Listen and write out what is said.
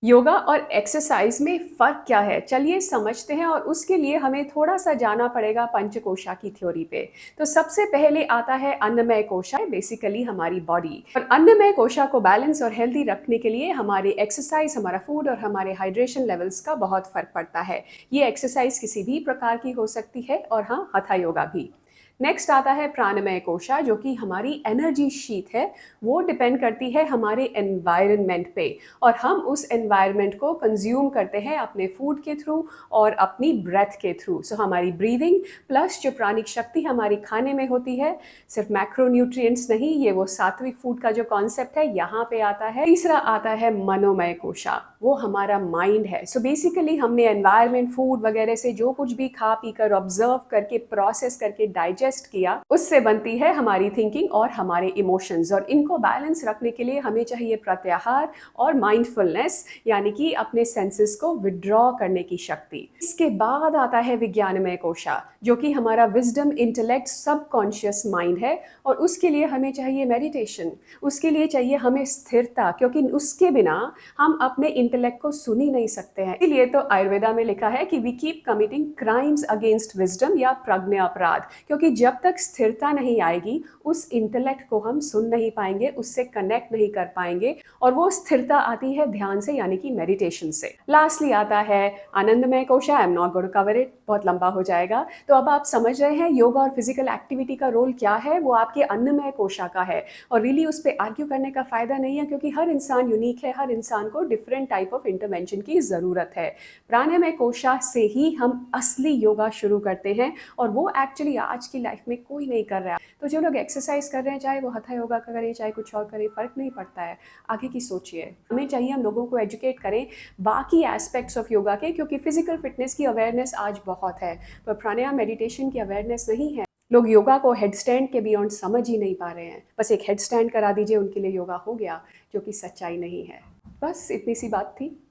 योगा और एक्सरसाइज में फ़र्क क्या है? चलिए समझते हैं और उसके लिए हमें थोड़ा-सा जाना पड़ेगा पंचकोशा की थ्योरी पे। तो सबसे पहले आता है अन्नमय कोशा, बेसिकली हमारी बॉडी। और अन्नमय कोशा को बैलेंस और हेल्दी रखने के लिए हमारी एक्सरसाइज, हमारा फूड और हमारे हाइड्रेशन लेवल्स का बहुत फ़र्क पड़ता है। ये एक्सरसाइज किसी भी प्रकार की हो सकती है और हाँ, हथा योगा भी। नेक्स्ट आता है प्राणमय कोशा, जो कि हमारी एनर्जी शीट है। वो डिपेंड करती है हमारे एनवायरनमेंट पे और हम उस एनवायरनमेंट को कंज्यूम करते हैं अपने फूड के थ्रू और अपनी ब्रेथ के थ्रू। सो हमारी ब्रीदिंग प्लस जो प्राणिक शक्ति हमारी खाने में होती है, सिर्फ मैक्रोन्यूट्रिएंट्स नहीं, ये वो सात्विक फूड का जो कॉन्सेप्ट है यहाँ पे आता है। तीसरा आता है मनोमय कोशा, वो हमारा माइंड है। सो बेसिकली हमने एनवायरनमेंट, फूड वगैरह से जो कुछ भी खा पी कर ऑब्जर्व करके प्रोसेस करके डाइजेस्ट किया, उससे बनती है हमारी थिंकिंग और हमारे इमोशंस। और इनको बैलेंस रखने के लिए हमें चाहिए प्रत्याहार और माइंडफुलनेस, यानी कि अपने सेंसेस को विड्रॉ करने की शक्ति। इसके बाद आता है विज्ञानमय कोशा, जो कि हमारा विजडम, इंटेलेक्ट, सबकॉन्शियस माइंड है। और उसके लिए हमें चाहिए मेडिटेशन, उसके लिए चाहिए हमें स्थिरता, क्योंकि उसके बिना हम अपने इंटेलेक्ट को सुन ही नहीं सकते हैं। इसलिए तो आयुर्वेदा में लिखा है कि we keep committing crimes against wisdom या प्रज्ञा अपराध, क्योंकि जब तक स्थिरता नहीं आएगी उस इंटेलेक्ट को हम सुन नहीं पाएंगे, उससे कनेक्ट नहीं कर पाएंगे। और वो स्थिरता आती है ध्यान से, यानी कि मेडिटेशन से। लास्टली आता है आनंदमय कोशा। I am not going to cover it, बहुत लंबा हो जाएगा। तो अब आप समझ रहे हैं योगा और फिजिकल एक्टिविटी का रोल क्या है, वो आपके अन्नमय कोशा का है। और रियली उस पर आर्ग्यू करने का फायदा नहीं है, क्योंकि हर इंसान यूनिक है, हर इंसान को डिफरेंट टाइप ऑफ इंटरवेंशन की ज़रूरत है। प्राणायाम कोशा से ही हम असली योगा शुरू करते हैं और वो एक्चुअली आज की लाइफ में कोई नहीं कर रहा है। तो जो लोग एक्सरसाइज कर रहे हैं, चाहे वो हथा योगा करें चाहे कुछ और करें, फ़र्क नहीं पड़ता है। आगे की सोचिए। हमें चाहिए हम लोगों को एजुकेट करें बाकी एस्पेक्ट्स ऑफ योगा के, क्योंकि फिजिकल फिटनेस की अवेयरनेस आज बहुत है, पर प्राणायाम मेडिटेशन की अवेयरनेस नहीं है। लोग योगा को हेड स्टैंड के बियॉन्ड समझ ही नहीं पा रहे हैं। बस एक हेड स्टैंड करा दीजिए, उनके लिए योगा हो गया, जो कि सच्चाई नहीं है। बस इतनी सी बात थी।